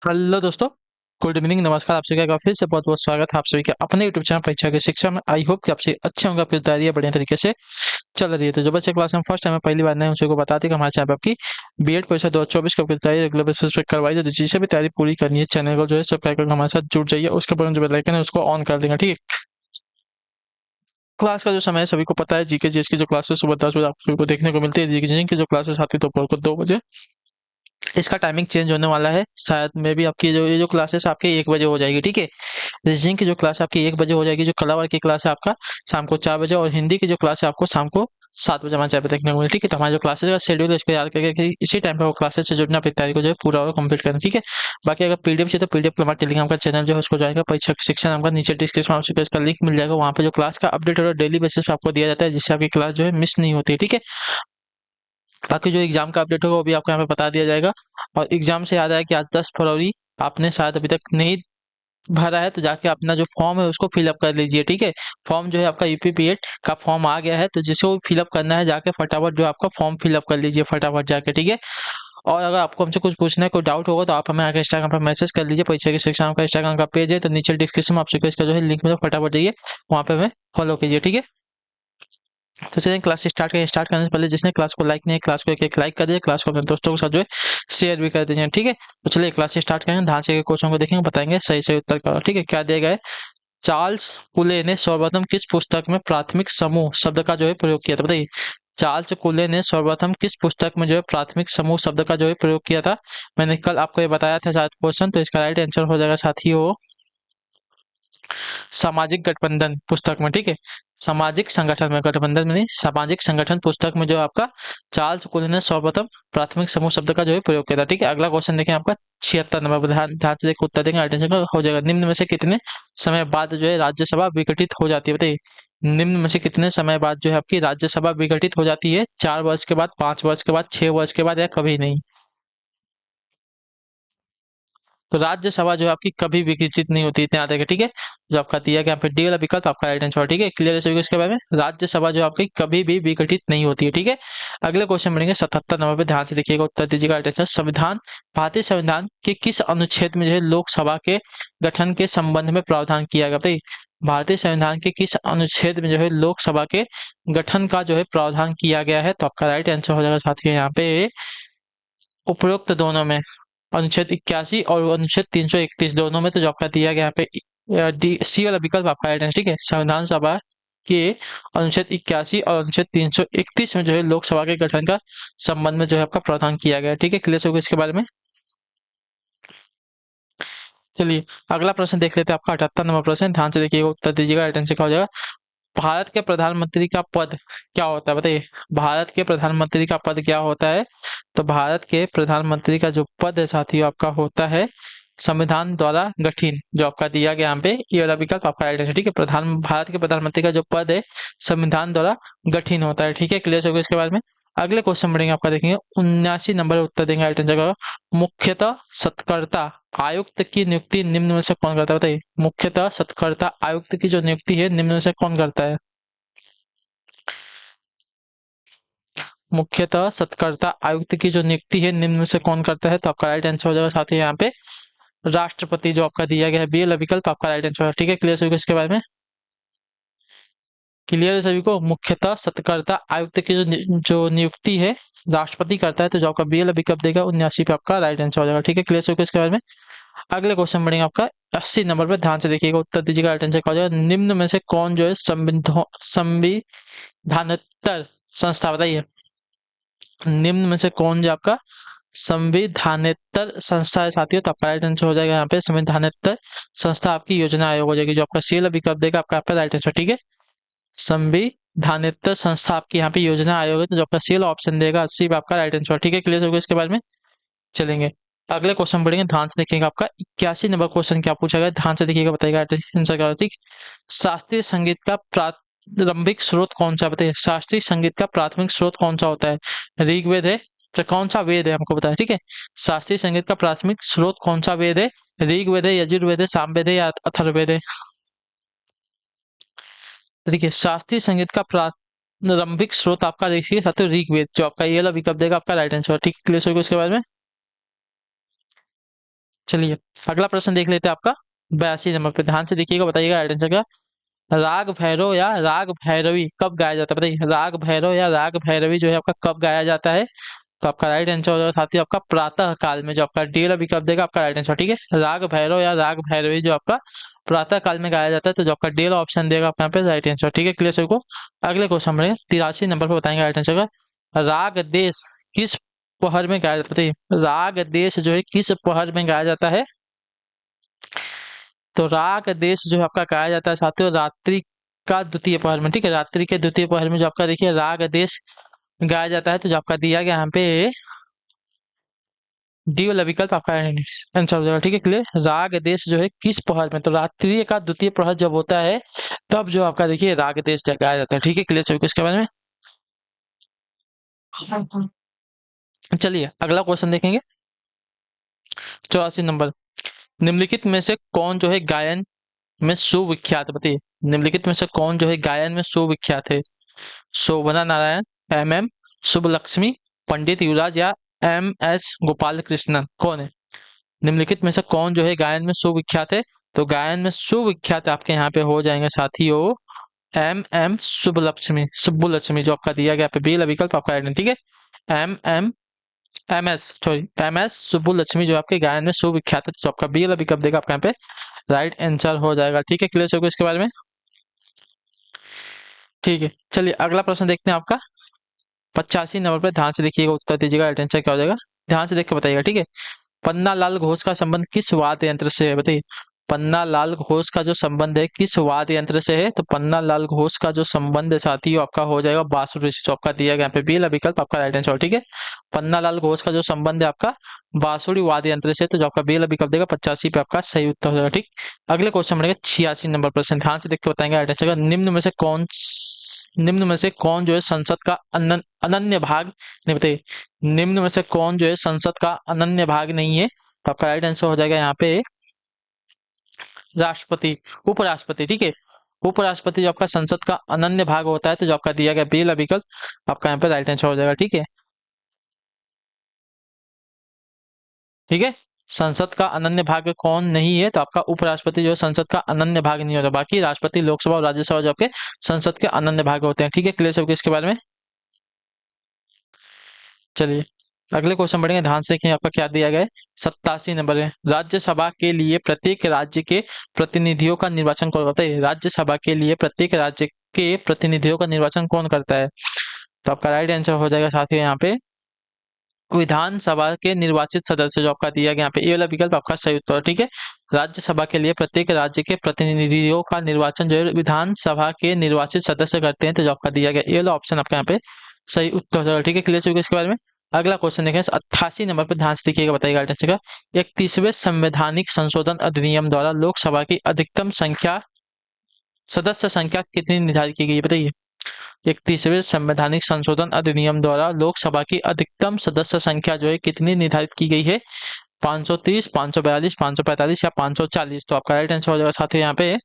Hello दोस्तों। Good evening, नमस्कार। आप सभी का फिर से बहुत बहुत स्वागत है आप सभी के अपने यूट्यूब चैनल परीक्षा की शिक्षा में। आई होप कि आप सभी अच्छे होंगे, आपकी तैयारी बढ़िया तरीके से चल रही है। तो जो बच्चे क्लास में फर्स्ट टाइम पहली बार नए हैं, उन सभी को बता दें कि हमारे चैनल पर आपकी बीएड परीक्षा 2024 की आपकी तैयारी रेगुलर बेसिस पे करवाई जाती है। जिसे भी तैयारी पूरी करनी है, चैनल को जो है सब्सक्राइब करके हमारे साथ जुड़ जाइए। उसके बाद जो बेल आइकन है उसको ऑन कर देंगे, ठीक है। क्लास का जो समय है सभी को पता है, जीके जीएस की जो क्लासेस सुबह 10 बजे आप सभी को देखने को मिलती है। जीके की जो क्लासेस आती है दोपहर को 2 बजे। इसका टाइमिंग चेंज होने वाला है, शायद में भी आपकी जो ये जो क्लासेस आपके 1 बजे हो जाएगी, ठीक है। रीजनिंग की जो क्लास है आपकी 1 बजे हो जाएगी। जो कला वर्ग की क्लास है आपका शाम को 4 बजे, और हिंदी की जो क्लास है आपको शाम को 7 बजे हमारे चैनल पे देखने को मिले, ठीक है। तो हमारे जो क्लासेस का शेड्यूल है इसको याद करके कि इसी टाइम पे वो क्लासेस से जुड़ना, अपनी तैयारी को जो है पूरा और कंप्लीट करना, ठीक है। बाकी अगर पीडीएफ चाहिए तो पीडीएफ हमारे टेलीग्राम का चैनल जो है उसको जाएगा, परीक्षा शिक्षा नाम का, नीचे डिस्क्रिप्शन में इसका लिंक मिल जाएगा। वहाँ पे जो क्लास का अपडेट और डेली बेसिस पे आपको दिया जाता है, जिससे आपकी क्लास जो है मिस नहीं होती है, ठीक है। बाकी जो एग्जाम का अपडेट होगा वो भी आपको यहाँ पे बता दिया जाएगा। और एग्जाम से याद आया कि आज 10 फरवरी, आपने शायद अभी तक नहीं भरा है तो जाके अपना जो फॉर्म है उसको फिलअप कर लीजिए, ठीक है। फॉर्म जो है आपका यूपीपीएड का फॉर्म आ गया है, तो जिसको फिलअप करना है जाके फटाफट जो आपका फॉर्म फिलअप कर लीजिए फटाफट जाके, ठीक है। और अगर आपको हमसे कुछ पूछना है, कोई डाउट होगा तो आप हमें आगे इंस्टाग्राम पर मैसेज कर लीजिए। परीक्षा की शिक्षा नाम का इंस्टाग्राम का पेज है, तो नीचे डिस्क्रिप्शन में आप सबको इसका जो है लिंक में फटाफट जाइए, वहाँ पे हमें फॉलो कीजिए, ठीक है। तो चलिए क्लास स्टार्ट करें। स्टार्ट करने से पहले जिसने क्लास को लाइक नहीं है, क्लास को एक लाइक कर दीजिए, क्लास को अपने दोस्तों के साथ जो है शेयर भी कर दीजिए, ठीक है। तो चलिए क्लास स्टार्ट करें। ध्यान से क्वेश्चन को देखेंगे, बताएंगे सही सही उत्तर का, ठीक है। क्या दिया गया है? चार्ल्स कुले ने सर्वप्रथम किस पुस्तक में प्राथमिक समूह शब्द का जो है प्रयोग किया था? बताइए, चार्ल्स कुले ने सर्वप्रथम किस पुस्तक में जो है प्राथमिक समूह शब्द का जो है प्रयोग किया था? मैंने कल आपको ये बताया था शायद क्वेश्चन, तो इसका राइट आंसर हो जाएगा साथियों सामाजिक गठबंधन पुस्तक में, ठीक है। सामाजिक संगठन में, गठबंधन में नहीं, सामाजिक संगठन पुस्तक में जो आपका चार्ल्स कुले ने सर्वप्रथम प्राथमिक समूह शब्द का जो है प्रयोग किया था, ठीक है। अगला क्वेश्चन देखें आपका 76 नंबर, ध्यान ध्यान से देखकर उत्तर देंगे, अटेंशन का हो जाएगा। निम्न में से कितने समय बाद जो है राज्यसभा विघटित हो जाती है? बताइए, निम्न में से कितने समय बाद जो है आपकी राज्यसभा विघटित हो जाती है? 4 वर्ष के बाद, 5 वर्ष के बाद, 6 वर्ष के बाद, या कभी नहीं? तो राज्यसभा जो है आपकी कभी विघटित नहीं होती, इतने याद रखें, ठीक है। जो आपका दिया गया यहाँ पे डी वाला विकल्प आपका राइट आंसर, ठीक है। क्लियर है सभी को इसके बारे में? राज्यसभा जो आपकी कभी भी विघटित नहीं होती है, ठीक है। अगले क्वेश्चन बढ़ेंगे 77 नंबर पे, ध्यान से देखिएगा, उत्तर दीजिएगा राइट आंसर। संविधान, भारतीय संविधान के किस अनुच्छेद में जो है लोकसभा के गठन के संबंध में प्रावधान किया गया? बताइए, भारतीय संविधान के किस अनुच्छेद में जो है लोकसभा के गठन का जो है प्रावधान किया गया है? तो आपका राइट आंसर हो जाएगा साथियों यहाँ पे उपरोक्त दोनों में, अनुच्छेद 81 और अनुच्छेद 331 दोनों में। तो जो आपका दिया गया यहाँ पे डी सी वाला विकल्प आपका राइट आंसर, ठीक है। संविधान सभा के अनुच्छेद 81 और अनुच्छेद 331 में जो है लोकसभा के गठन का संबंध में जो है आपका प्रावधान किया गया है, ठीक है। क्लियर होगा इसके बारे में? चलिए अगला प्रश्न देख लेते हैं, आपका 78 नंबर प्रश्न, ध्यान से देखिएगा, उत्तर दीजिएगा, राइट आंसर क्या हो जाएगा। भारत के प्रधानमंत्री का पद क्या होता है? बताइए, भारत के प्रधानमंत्री का पद क्या होता है? तो भारत के प्रधानमंत्री का जो पद है साथियों आपका होता है संविधान द्वारा गठित। जो आपका दिया गया यहाँ पे ये वाला विकल्प आपका राइट है, ठीक है। भारत के प्रधानमंत्री का जो पद है संविधान द्वारा गठित होता है, ठीक है। क्लियर हो गया इसके बारे में? अगले क्वेश्चन बढ़ेंगे, आपका देखेंगे 79 नंबर उत्तर देंगे राइट आंसर का। मुख्यतः सत्कर्ता आयुक्त की नियुक्ति निम्न में से कौन करता है? बताइए, मुख्यतः सत्कर्ता आयुक्त की जो नियुक्ति है निम्न में से कौन करता है? मुख्यतः सत्कर्ता आयुक्त की जो नियुक्ति है निम्न में से कौन करता है? तो आपका राइट आंसर हो जाएगा साथियों यहाँ पे राष्ट्रपति। जो आपका दिया गया है बी वाला विकल्प आपका राइट आंसर है, ठीक है। क्लियर सभी को इसके बारे में? क्लियर है सभी को? मुख्यतः सत्कर्ता आयुक्त की जो नियुक्ति है राष्ट्रपति करता है, तो जो आपका बी वाला विकल्प देगा 79 पे आपका राइट आंसर हो जाएगा, ठीक है। क्लियर सभी को इसके बारे में? अगले क्वेश्चन बढ़ेंगे आपका 80 नंबर पर, ध्यान से देखिएगा, उत्तर दीजिएगा, राइट आंसर क्या हो जाएगा। निम्न में से कौन जो है संविधानेतर संस्था? बताइए, निम्न में से कौन जो आपका संविधानेतर संस्था है साथियों? तो आपका राइट आंसर हो जाएगा यहाँ पे संविधानेतर संस्था आपकी योजना आयोग हो जाएगी। जो आपका सी वाला विकल्प देगा आपका यहाँ पे राइट आंसर, ठीक है। संविधानेतर संस्था आपकी यहाँ पे योजना आयोग है, तो जो आपका सी वाला ऑप्शन देगा 80 पे आपका राइट आंसर, ठीक है। क्लियर होगा इसके बारे में? चलेंगे अगले क्वेश्चन बढ़ेंगे, ध्यान से देखिएगा, आपका 81 नंबर क्वेश्चन क्या पूछा गया, ध्यान से देखिएगा, बताइएगा आंसर क्या होगा, ठीक। शास्त्रीय संगीत का प्रारंभिक स्रोत कौन सा? बताइए, शास्त्रीय संगीत का प्राथमिक स्रोत कौन सा होता है? ऋग्वेद है? तो कौन सा वेद है हमको बताया, ठीक है। शास्त्रीय संगीत का प्राथमिक स्रोत कौन सा वेद है? ऋग्वेद है, यजुर्वेद है, सामवेद है, या अथर्ववेद है? तो देखिए, शास्त्रीय संगीत का प्रारंभिक स्रोत आपका देखिए साथियों ऋग्वेद। जो आपका ये वाला विकल्प देगा आपका राइट आंसर, ठीक। क्लियर हो गया इसके बारे में? चलिए अगला प्रश्न देख लेते हैं आपका 82 नंबर पे, ध्यान से देखिएगा, बताइएगा राइट आंसर का। राग भैरव या राग भैरवी कब गाया जाता है, बताइए। राग भैरव या राग भैरवी जो है आपका कब गाया जाता है, तो आपका राइट आंसर हो जाएगा साथी आपका प्रातः काल में, जो आपका डी वाला विकल्प देगा आपका राइट आंसर, ठीक है। राग भैरव या राग भैरवी जो आपका प्रातः काल में गाया जाता है, तो जो आपका डी वाला ऑप्शन देगा आपका यहाँ पे राइट आंसर, ठीक है। क्लियर सभी को। अगले क्वेश्चन बढ़ेंगे, 83 नंबर पर बताएंगे राइट आंसर का। राग देश किस पहर में गाया जाता है, बताइए। राग देश जो है किस पहर में गाया जाता है, तो राग देश जो है आपका गाया जाता है साथियों रात्रि का द्वितीय पहर में, ठीक है। रात्रि के द्वितीय पहर में जो आपका देखिए राग देश गाया जाता है, तो जो आपका दिया गया यहाँ पे डी वाला विकल्प आपका आंसर हो जाएगा, ठीक है। क्लियर। राग देश जो है किस पहर में, तो रात्रि का द्वितीय प्रहर जब होता है तब जो आपका देखिए राग देश गाया जाता है, ठीक है। क्लियर सभी को इसके बारे में। चलिए अगला क्वेश्चन देखेंगे, 84 नंबर। निम्नलिखित में से कौन जो है गायन में सुविख्यात है, बताइए। निम्नलिखित में से कौन जो है गायन में सुविख्यात है। शोभना नारायण, एम शुभलक्ष्मी, पंडित युवराज या MS गोपाल कृष्णन, कौन है। निम्नलिखित में से कौन जो है गायन में सुविख्यात है, तो गायन में सुविख्यात आपके यहाँ पे हो जाएंगे साथियों शुभलक्ष्मी, सुब्बुलक्ष्मी जो आपका दिया गया पे बी विकल्प आपका राइट, ठीक है। M MS sorry MS Subbulakshmi जो आपके गायन में सुविख्यात है, तो आपका बी वाला विकल्प देगा आपका यहाँ पे राइट आंसर हो जाएगा, ठीक है। क्लियर हो गया इसके बारे में, ठीक है। चलिए अगला प्रश्न देखते हैं आपका 85 नंबर पे, ध्यान से देखिएगा, उत्तर दीजिएगा, राइट आंसर क्या हो जाएगा, ध्यान से देख के बताइएगा, ठीक है। पन्ना लाल घोष का संबंध किस वाद्य यंत्र से है, बताइए। पन्ना लाल घोष का जो संबंध है किस वाद्य यंत्र से है, तो पन्ना लाल घोष का जो संबंध है साथियों आपका हो जाएगा बांसुरी से, जो आपका दिया गया यहाँ पे बी वाला विकल्प आपका राइट आंसर, ठीक है। पन्ना लाल घोष का जो संबंध है आपका बांसुरी वाद्य यंत्र से, तो जो आपका बी वाला विकल्प देगा 85 पे आपका सही उत्तर हो जाएगा, ठीक। अगले क्वेश्चन बढ़ेगा 86 नंबर प्रश्न, ध्यान से देख के बताएंगे राइट आंसर का। निम्न में से कौन जो है संसद का अनन्य भाग नहीं, बताइए। निम्न में से कौन जो है संसद का अनन्य भाग नहीं है, तो आपका राइट आंसर हो जाएगा यहाँ पे राष्ट्रपति, उपराष्ट्रपति, ठीक है। उपराष्ट्रपति जो आपका संसद का अनन्य भाग होता है, तो जो आपका दिया गया बी वाला विकल्प आपका यहाँ पे राइट आंसर हो जाएगा, ठीक है। ठीक है, संसद का अनन्य भाग कौन नहीं है, तो आपका उपराष्ट्रपति जो है संसद का अनन्य भाग नहीं होता, बाकी राष्ट्रपति, लोकसभा और राज्यसभा जो आपके संसद के अनन्य भाग होते हैं, ठीक है। क्लियर सबके इसके बारे में। चलिए अगले क्वेश्चन बढ़ेंगे, ध्यान से देखिए आपका क्या दिया गया है। 87 नंबर है, राज्यसभा के लिए प्रत्येक राज्य के प्रतिनिधियों का निर्वाचन कौन करता है। राज्यसभा के लिए प्रत्येक राज्य के प्रतिनिधियों का निर्वाचन कौन करता है, तो आपका राइट आंसर हो जाएगा साथियों यहाँ पे विधानसभा के निर्वाचित सदस्य, जो आपका दिया गया यहाँ पे ये वाला विकल्प आपका सही उत्तर है, ठीक है। राज्यसभा के लिए प्रत्येक राज्य के प्रतिनिधियों का निर्वाचन जो है विधानसभा के निर्वाचित सदस्य करते हैं, तो जो आपका दिया गया ये वाला ऑप्शन आपका यहाँ पे सही उत्तर हो जाएगा, ठीक है। क्लियर हो गया इसके बारे में। अगला क्वेश्चन देखें 88 नंबर पर, ध्यान से देखिएगा, बताइएगा राइट आंसर का। 31वें संवैधानिक संशोधन अधिनियम द्वारा लोकसभा की अधिकतम संख्या सदस्य संख्या कितनी निर्धारित की गई है, बताइए। 31वें संवैधानिक संशोधन अधिनियम द्वारा लोकसभा की अधिकतम सदस्य संख्या जो है कितनी निर्धारित की गई है, 530, 542, 545 या 540, तो आपका राइट आंसर हो जाएगा साथियों यहाँ पे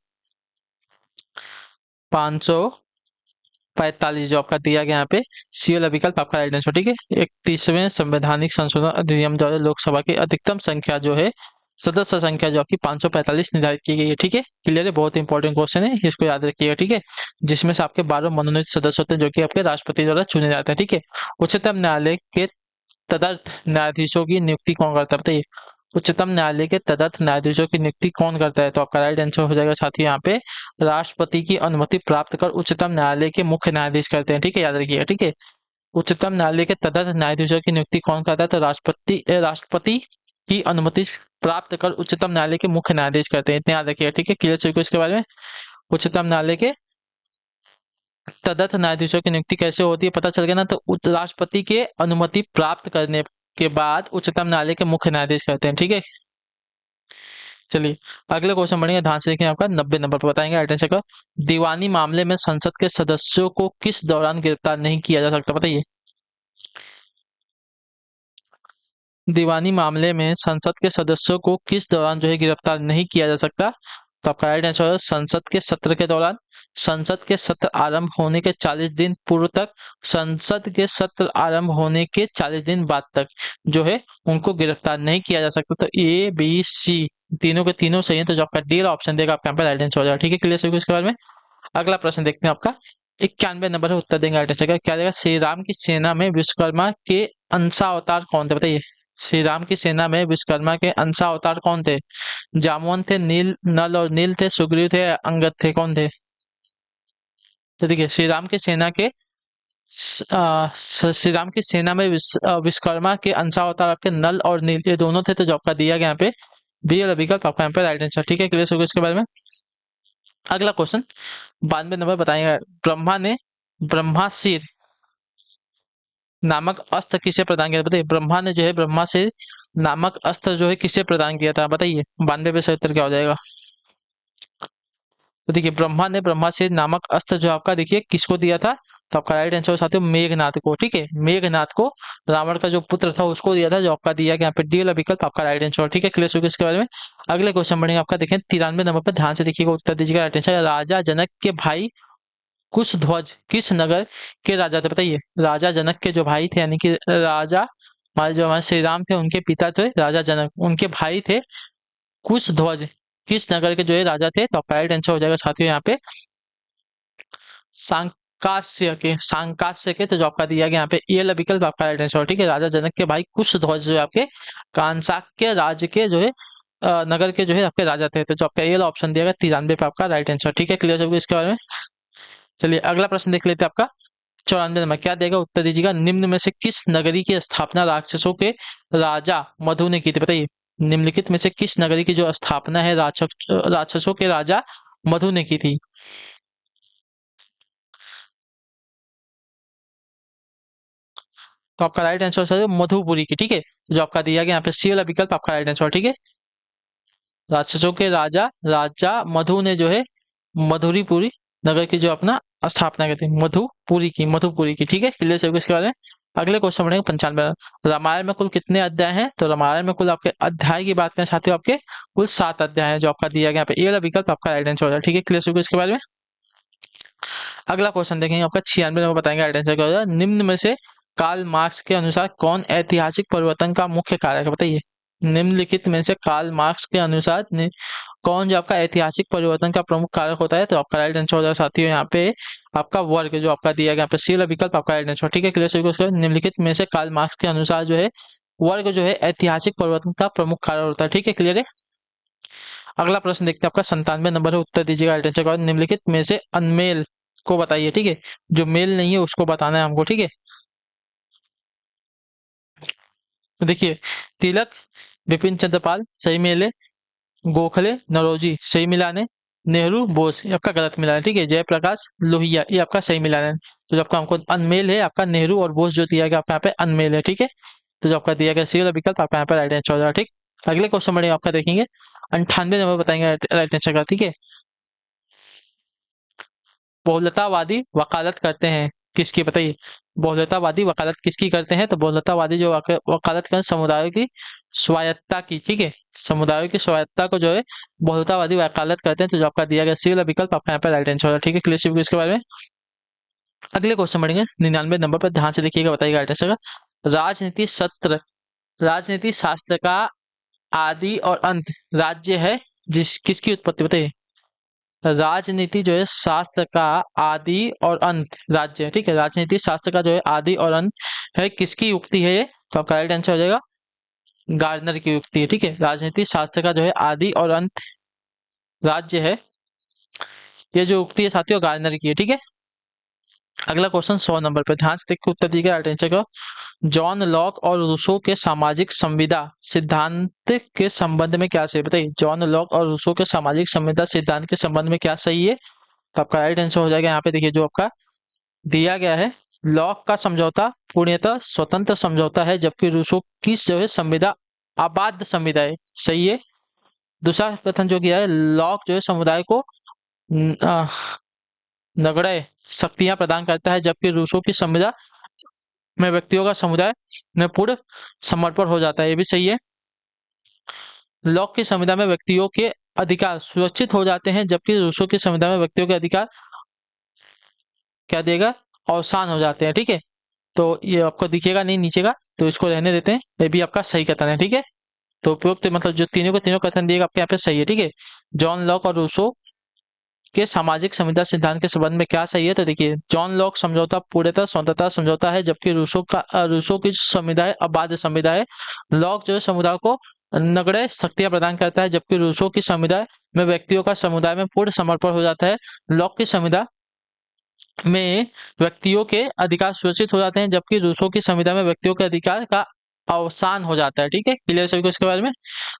545 जो आपका दिया गया यहाँ पे सी वाला विकल्प आपका राइट आंसर, ठीक है। 31वें संवैधानिक संशोधन अधिनियम द्वारा लोकसभा की अधिकतम संख्या जो है सदस्य संख्या जो आपकी 545 निर्धारित की गई है, ठीक है। क्लियर है, बहुत इंपॉर्टेंट क्वेश्चन है, इसको याद रखिएगा, ठीक है। जिसमें से आपके 12 मनोनीत सदस्य होते हैं, जो कि आपके राष्ट्रपति द्वारा चुने जाते हैं, ठीक है। उच्चतम न्यायालय के तदर्थ न्यायाधीशों की नियुक्ति कौन करता है, बताइए। उच्चतम न्यायालय के तदर्थ न्यायाधीशों की नियुक्ति कौन करता है, तो आपका राइट आंसर हो जाएगा साथियों यहाँ पे राष्ट्रपति की अनुमति प्राप्त कर उच्चतम न्यायालय के मुख्य न्यायाधीश करते हैं, ठीक है, याद रखिएगा, ठीक है। उच्चतम न्यायालय के तदर्थ न्यायाधीशों की नियुक्ति कौन करता है, तो राष्ट्रपति की अनुमति प्राप्त कर उच्चतम न्यायालय के मुख्य न्यायाधीश करते हैं, इतने याद रखिएगा, ठीक है। क्लियर सभी को इसके बारे में। उच्चतम न्यायालय के तदर्थ न्यायाधीशों की नियुक्ति कैसे होती है पता चल गया ना, तो राष्ट्रपति के अनुमति प्राप्त करने के बाद उच्चतम न्यायालय के मुख्य न्यायाधीश करते हैं, ठीक है। चलिए अगले क्वेश्चन बढ़ेंगे, ध्यान से देखिए, आपका 90 नंबर पर बताएंगे राइट आंसर का। दीवानी मामले में संसद के सदस्यों को किस दौरान गिरफ्तार नहीं किया जा सकता, बताइए। दीवानी मामले में संसद के सदस्यों को किस दौरान जो है गिरफ्तार नहीं किया जा सकता, तो आपका राइट आंसर है संसद के सत्र के दौरान, संसद के सत्र आरंभ होने के 40 दिन पूर्व तक, संसद के सत्र आरंभ होने के 40 दिन बाद तक जो है उनको गिरफ्तार नहीं किया जा सकता। तो ए बी सी तीनों के तीनों सही है, तो जो आपका डी ऑप्शन देगा आपका यहाँ पे राइट आंसर हो जाएगा। ठीक है, क्लियर सभी इसके बारे में। अगला प्रश्न देखते हैं आपका 91 नंबर है, उत्तर देंगे राइट आंसर का। क्या देगा, श्री राम की सेना में विश्वकर्मा के अंशावतार कौन थे, बताइए। श्री राम की सेना में विश्वकर्मा के अंशावतार कौन थे? जामवंत थे, नील नल और नील थे, सुग्रीव थे, अंगद थे, कौन थे? तो देखिए श्री राम की सेना के श्री राम की सेना में विश्वकर्मा के अंशावतार आपके नल और नील ये दोनों थे, तो जो आपका दिया गया यहाँ पे बी और विकल्प आपका यहाँ पे राइट आंसर। ठीक है, क्लियर होगा इसके बारे में। अगला क्वेश्चन 92 नंबर बताएंगे, ब्रह्मा ने ब्रह्मासीर नामक अस्त्र किसे प्रदान किया, बताइए। ब्रह्मा ने जो है ब्रह्मासीर नामक अस्त्र जो है किसे प्रदान किया था, बताइए। 92 पे सही उत्तर क्या हो जाएगा? तो देखिए ब्रह्मा ने ब्रह्मास्त्र नामक अस्त्र जो आपका देखिए किसको दिया था, तो आपका राइट आंसर साथियों मेघनाथ को। ठीक है, मेघनाथ को रावण का जो पुत्र था उसको दिया था, जो आपका दिया गया यहाँ पे डी वाला विकल्प आपका राइट आंसर। ठीक है, क्लियर हो गया इसके बारे में। अगले क्वेश्चन बढ़ेंगे आपका, देखें 93 नंबर पर, ध्यान से देखिएगा, उत्तर दीजिएगा राइट आंसर। राजा जनक के भाई कुशध्वज किस नगर के राजा थे, बताइए। राजा जनक के जो भाई थे यानी कि राजा हमारे जो हमारे श्री राम थे उनके पिता थे राजा जनक, उनके भाई थे कुशध्वज किस नगर के जो है राजा थे, तो आपका राइट आंसर हो जाएगा साथियों यहाँ पे सांकास्य के, तो जो आपका दिया गया यहाँ पे ये विकल्प आपका राइट आंसर। ठीक है, राजा जनक के भाई कुशध्वज जो है आपके कांसाक्य राज्य के जो है नगर के जो है आपके राजा थे, तो जो आपका ये ऑप्शन दिया गया 93 पे आपका राइट आंसर। ठीक है, क्लियर हो गया इसके बारे में। चलिए अगला प्रश्न देख लेते हैं आपका 94 नंबर, क्या देगा, उत्तर दीजिएगा। निम्न में से किस नगरी की स्थापना राक्षसों के राजा मधु ने की थी, बताइए। निम्नलिखित में से किस नगरी की जो स्थापना है राक्षसों के राजा मधु ने की थी? तो आपका राइट आंसर है मधुपुरी की। ठीक है, जो आपका दिया गया यहाँ पे सी वाला विकल्प आपका राइट आंसर। ठीक है, राक्षसों के राजा राजा मधु ने जो है मधुरीपुरी नगर की जो अपना स्थापना की थी, मधुपुरी की। ठीक है, क्लियर से इसके बारे में। अगले क्वेश्चन बढ़ेंगे 95। रामायण में कुल कितने अध्याय हैं, तो रामायण में कुल आपके अध्याय की बात करें साथियों आपके कुल 7 अध्याय हैं, जो आपका दिया गया यहाँ पे ये वाला विकल्प आपका राइट आंसर हो जाएगा। ठीक है, क्लियर से इसके बारे में। अगला क्वेश्चन देखेंगे आपका 96 नंबर, बताएंगे राइट आंसर क्या हो जाएगा। निम्न में से कार्ल मार्क्स के अनुसार कौन ऐतिहासिक परिवर्तन का मुख्य कारक है, बताइए। निम्नलिखित में से कार्ल मार्क्स के अनुसार कौन जो आपका ऐतिहासिक परिवर्तन का प्रमुख कारक होता है, तो आपका राइट आंसर हो जाएगा साथियों यहाँ पे आपका वर्ग, जो आपका दिया गया यहाँ पे सी वाला विकल्प आपका राइट आंसर। ठीक है, क्लियर। निम्नलिखित में से कार्ल मार्क्स के अनुसार जो है वर्ग जो है ऐतिहासिक परिवर्तन का प्रमुख कारक होता है। ठीक है, क्लियर है। अगला प्रश्न देखते हैं आपका 97 नंबर है, उत्तर दीजिएगा राइट आंसर का। निम्नलिखित में से अनमेल को बताइए। ठीक है, जो मेल नहीं है उसको बताना है हमको। ठीक है, तो देखिए तिलक विपिन चंद्रपाल सही मेल है, गोखले नरोजी सही मिलान है, नेहरू बोस ये आपका गलत मिलान है। ठीक है, जयप्रकाश लोहिया ये आपका सही मिलान है। तो जो आपका हमको अनमेल है आपका नेहरू और बोस जो दिया गया आपका यहाँ पे अनमेल है। ठीक है, तो जो आपका दिया गया सी वाला विकल्प आपका यहाँ पे राइट आंसर हो जाएगा। ठीक, अगले क्वेश्चन बढ़ेगा आपका, देखेंगे 98 नंबर बताएंगे राइट आंसर का। ठीक है, बहुलतावादी वकालत करते हैं किसकी, बताइए। बहुलतावादी वकालत किसकी करते हैं, तो बहुलतावादी जो वकालत करते समुदायों की स्वायत्तता की। ठीक है, समुदायों की स्वायत्तता को जो है बहुलतावादी वकालत करते हैं, तो जो आपका दिया गया सी वाला विकल्प आपका यहाँ पे राइट आंसर होगा। ठीक है, क्लियर इसके बारे में। अगले क्वेश्चन बढ़ेंगे 99 नंबर पर, ध्यान से देखिएगा, बताइएगा राइट आंसर का। राजनीति शास्त्र का आदि और अंत राज्य है जिस किसकी उत्पत्ति, बताइए। राजनीति जो है शास्त्र का आदि और अंत राज्य है। ठीक है, राजनीति शास्त्र का जो है आदि और अंत है किसकी युक्ति है ये, तो आपका राइट आंसर हो जाएगा गार्डनर की युक्ति है। ठीक है, राजनीति शास्त्र का जो है आदि और अंत राज्य है, ये जो युक्ति है साथियों गार्डनर की है। ठीक है, अगला क्वेश्चन 100 नंबर पे, ध्यान से देख के उत्तर दीजिएगा राइट आंसर का। जॉन लॉक और रूसो के सामाजिक संविदा सिद्धांत के संबंध में क्या सही, बताइए। जॉन लॉक और रूसो के सामाजिक संविदा सिद्धांत के संबंध में क्या सही है, तो आपका राइट आंसर हो जाएगा यहाँ पे देखिए जो आपका दिया गया है, लॉक का समझौता पूर्णतः स्वतंत्र समझौता है, जबकि रूसो की जो है संविदा अबाध्य संविदा है, सही है। दूसरा कथन जो किया है, लॉक जो है समुदाय को नगण्य शक्तियां प्रदान करता है, जबकि रूसो की संविदा में व्यक्तियों का समुदाय में पूर्ण समर्पण हो जाता है, ये भी सही है। लॉक की संविधा में व्यक्तियों के अधिकार सुरक्षित हो जाते हैं, जबकि रूसो की संविधा में व्यक्तियों के अधिकार क्या देगा, अवसान हो जाते हैं, ठीक है। तो ये आपको दिखेगा नहीं नीचे का, तो इसको रहने देते हैं, ये भी आपका सही कथन है, ठीक है। तो उपयुक्त मतलब जो तीनों को तीनों कथन दिएगा आपके यहाँ पे सही है, ठीक है। जॉन लॉक और रूसो के सामाजिक संविदा सिद्धांत के संबंध में क्या सही है, तो देखिए जॉन लॉक समझौता पूर्णतः स्वतंत्रता समझौता है, जबकि रूसो की संविदा है अबाध्य संविदा है। लॉक जो है समुदाय को नगण्य शक्तियां प्रदान करता है, जबकि रूसो की संविदा में व्यक्तियों का समुदाय में पूर्ण समर्पण हो जाता है। लॉक की संविदा में व्यक्तियों के अधिकार सुरक्षित हो जाते हैं, जबकि रूसो की संविधा में व्यक्तियों के अधिकार का अवसान हो जाता है, ठीक है। क्लियर सभी को इसके बारे में।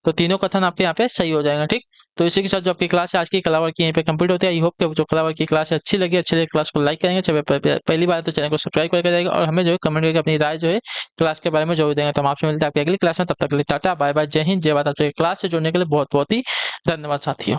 तो तीनों कथन आपके यहाँ पे सही हो जाएगा, ठीक। तो इसी के साथ जो आपकी क्लास है आज की कलावर की यहीं पे कंप्लीट होती है। आई होप कि जो कलावर की क्लास है अच्छी लगी, अच्छी लगी क्लास को लाइक करेंगे, चाहे पहली बार तो चैनल को सब्सक्राइब करके जाएगा, और हमें जो है कमेंट करके अपनी राय जो है क्लास के बारे में जरूर देंगे। तो हम आपसे मिलते हैं आपकी अगली क्लास में, तब तक के लिए टाटा बाय बाय, जय हिंद जय भारत। आपको क्लास से जुड़ने के लिए बहुत बहुत ही धन्यवाद साथियों।